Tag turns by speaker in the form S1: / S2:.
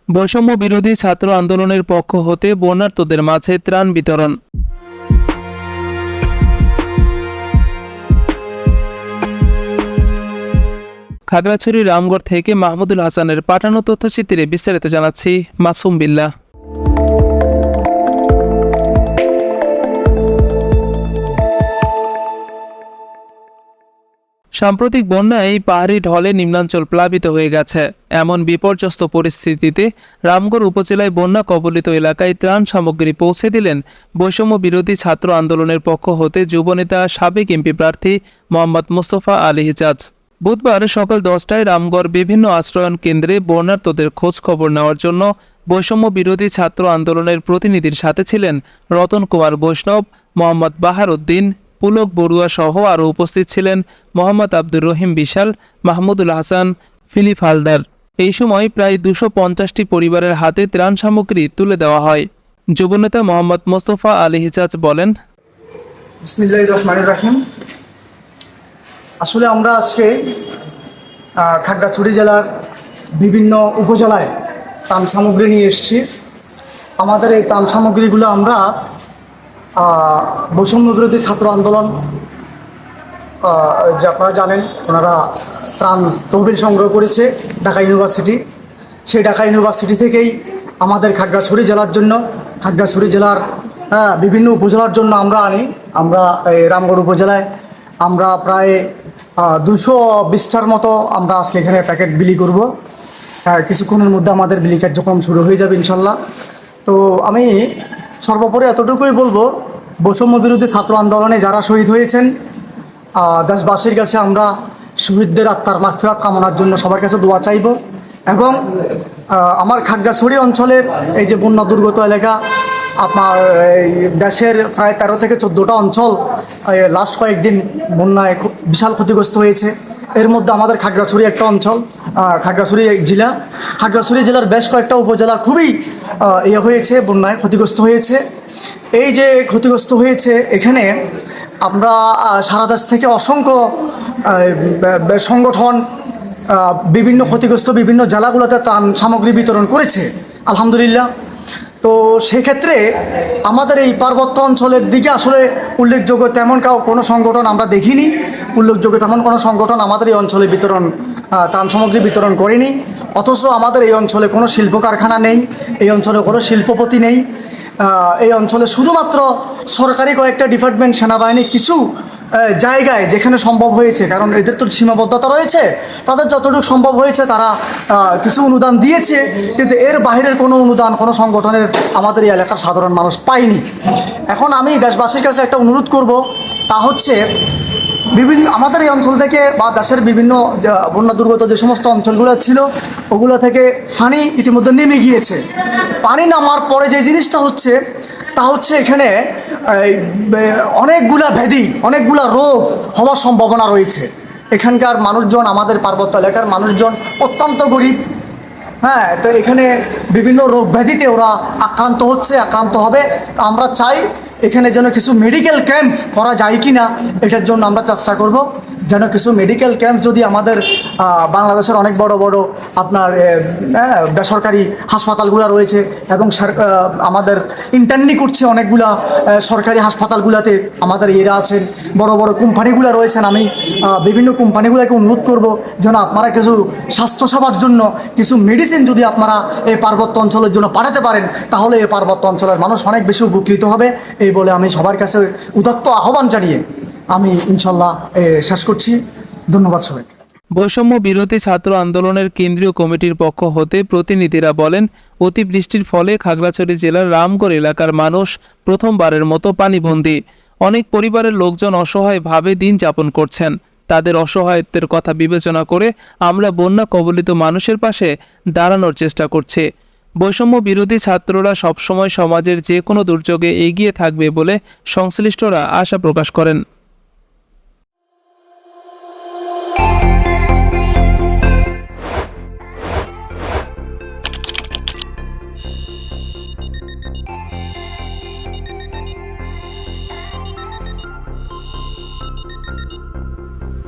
S1: বৈষম্য বিরোধী ছাত্র আন্দোলনের পক্ষ হতে বন্যার্তদের মাঝে ত্রাণ বিতরণ। খাগড়াছড়ি রামগড় থেকে মাহমুদুল হাসানের পাঠানো তথ্যচিত্রে বিস্তারিত জানাচ্ছি মাসুম বিল্লাহ। সাম্প্রতিক বন্যায় পাহাড়ি ঢলে নিম্নাঞ্চল প্লাবিত হয়ে গেছে। এমন বিপর্যস্ত পরিস্থিতিতে রামগড় উপজেলায় বন্যা কবলিত এলাকায় ত্রাণ সামগ্রী পৌঁছে দিলেন বৈষম্য বিরোধী ছাত্র আন্দোলনের পক্ষ হতে যুবনেতা সাবেক এমপি প্রার্থী মোহাম্মদ মোস্তফা আলী হিজাজ। বুধবার সকাল 10টায় রামগড় বিভিন্ন আশ্রয়ন কেন্দ্রে বন্যার্তদের খোঁজ খবর নেওয়ার জন্য বৈষম্য বিরোধী ছাত্র আন্দোলনের প্রতিনিধির সাথে ছিলেন রতন কুমার বৈষ্ণব, মোহাম্মদ বাহার উদ্দিন, পুলক বড়ুয়া সহ আরও উপস্থিত ছিলেন মোহাম্মদ আব্দুর রহিম বিশাল, মাহমুদুল হাসান, ফিলিপ হালদার। এই সময় প্রায় 250টি পরিবারের হাতে ত্রাণ সামগ্রী তুলে দেওয়া হয়। যুবনেতা মোহাম্মদ মোস্তফা আলী হিজাজ বলেন,
S2: বিসমিল্লাহির রহমানির রহিম। আসলে আমরা আজকে খাগড়াছড়ি জেলার বিভিন্ন উপজেলায় ত্রাণ সামগ্রী নিয়ে এসেছি। আমাদের এই ত্রাণ সামগ্রীগুলো আমরা বৈষম্য বিরোধী ছাত্র আন্দোলন, যে আপনারা জানেন, ওনারা ত্রাণ তহবিল সংগ্রহ করেছে ঢাকা ইউনিভার্সিটি। সেই ঢাকা ইউনিভার্সিটি থেকেই আমাদের খাগড়াছড়ি জেলার জন্য, খাগড়াছড়ি জেলার বিভিন্ন উপজেলার জন্য আমরা আনি। আমরা এই রামগড় উপজেলায় আমরা প্রায় 220টার মতো আমরা আজকে এখানে প্যাকেট বিলি করব। কিছুক্ষণের মধ্যে আমাদের বিলি কার্যক্রম শুরু হয়ে যাবে ইনশাল্লাহ। তো আমি সর্বোপরি এতটুকুই বলবো, বৈষম্য বিরোধী ছাত্র আন্দোলনে যারা শহীদ হয়েছেন, দেশবাসীর কাছে আমরা শহীদদের আত্মার মাগফিরাত কামনার জন্য সবার কাছে দোয়া চাইব। এবং আমার খাগড়াছড়ি অঞ্চলের এই যে বন্যা দুর্গত এলাকা, আপনার এই দেশের প্রায় 13 থেকে 14টা অঞ্চল লাস্ট কয়েকদিন বন্যায় খুব বিশাল ক্ষতিগ্রস্ত হয়েছে। এর মধ্যে আমাদের খাগড়াছড়ি একটা অঞ্চল, খাগড়াছড়ি জেলা, খাগড়াছড়ি জেলার বেশ কয়েকটা উপজেলা খুবই হয়েছে, বন্যায় ক্ষতিগ্রস্ত হয়েছে। এই যে ক্ষতিগ্রস্ত হয়েছে, এখানে আমরা সারা দেশ থেকে অসংখ্য সংগঠন বিভিন্ন ক্ষতিগ্রস্ত বিভিন্ন জেলাগুলোতে ত্রাণ সামগ্রী বিতরণ করেছে আলহামদুলিল্লাহ। তো সেক্ষেত্রে আমাদের এই পার্বত্য অঞ্চলের দিকে আসলে উল্লেখযোগ্য তেমন কোনো সংগঠন আমরা দেখিনি। উল্লেখযোগ্য তেমন কোনো সংগঠন আমাদের এই অঞ্চলে ত্রাণ সামগ্রী বিতরণ করেনি। অথচ আমাদের এই অঞ্চলে কোনো শিল্প কারখানা নেই, এই অঞ্চলে কোনো শিল্পপতি নেই। এই অঞ্চলে শুধুমাত্র সরকারি কয়েকটা ডিপার্টমেন্ট, সেনাবাহিনী কিছু জায়গায় যেখানে সম্ভব হয়েছে, কারণ এদের তো সীমাবদ্ধতা রয়েছে, তাদের যতটুকু সম্ভব হয়েছে তারা কিছু অনুদান দিয়েছে। কিন্তু এর বাইরের কোনো অনুদান কোনো সংগঠনের আমাদের এই এলাকার সাধারণ মানুষ পায়নি। এখন আমি দেশবাসীর কাছে একটা অনুরোধ করব, তা হচ্ছে আমাদের এই অঞ্চল থেকে বা দেশের বিভিন্ন বন্যা দুর্গত যে সমস্ত অঞ্চলগুলো ছিল, ওগুলো থেকে পানি ইতিমধ্যে নেমে গিয়েছে। পানি নামার পরে যে জিনিসটা হচ্ছে, তা হচ্ছে এখানে অনেকগুলা ব্যাধি, অনেকগুলা রোগ হওয়ার সম্ভাবনা রয়েছে। এখানকার মানুষজন, আমাদের পার্বত্য এলাকার মানুষজন অত্যন্ত গরিব। তো এখানে বিভিন্ন রোগ ব্যাধিতে ওরা আক্রান্ত হবে। আমরা চাই এখানে যেন কিছু মেডিকেল ক্যাম্প করা যায় কি না, এটার জন্য আমরা চেষ্টা করব। যেন কিছু মেডিকেল ক্যাম্প যদি আমাদের বাংলাদেশের অনেক বড় বড় আপনার বেসরকারি হাসপাতালগুলো রয়েছে এবং আমাদের ইন্টার্নি করছে অনেকগুলা সরকারি হাসপাতালগুলোতে আমাদের এরা আছেন, বড় বড় কোম্পানিগুলো রয়েছেন। আমি বিভিন্ন কোম্পানিগুলোকে অনুরোধ করব যেন আপনারা কিছু স্বাস্থ্যসেবার জন্য কিছু মেডিসিন যদি আপনারা এই পার্বত্য অঞ্চলের জন্য পাঠাতে পারেন, তাহলে এই পার্বত্য অঞ্চলের মানুষ অনেক বেশি উপকৃত হবে। এই বলে আমি সবার কাছে উদাত্ত আহ্বান জানিয়ে আমি ইনশাল্লাহ শেষ করছি। ধন্যবাদ সবাইকে।
S1: বৈষম্য বিরোধী ছাত্র আন্দোলনের কেন্দ্রীয় কমিটির পক্ষ হতে প্রতিনিধিরা বলেন, অতিবৃষ্টির ফলে খাগড়াছড়ি জেলার রামগড় এলাকার মানুষ প্রথমবারের মতো পানিবন্দী। অনেক পরিবারের লোকজন অসহায়ভাবে দিন যাপন করছেন। তাদের অসহায়ত্বের কথা বিবেচনা করে আমরা বন্যা কবলিত মানুষের পাশে দাঁড়ানোর চেষ্টা করছি। বৈষম্য বিরোধী ছাত্ররা সবসময় সমাজের যে কোনো দুর্যোগে এগিয়ে থাকবে বলে সংশ্লিষ্টরা আশা প্রকাশ করেন।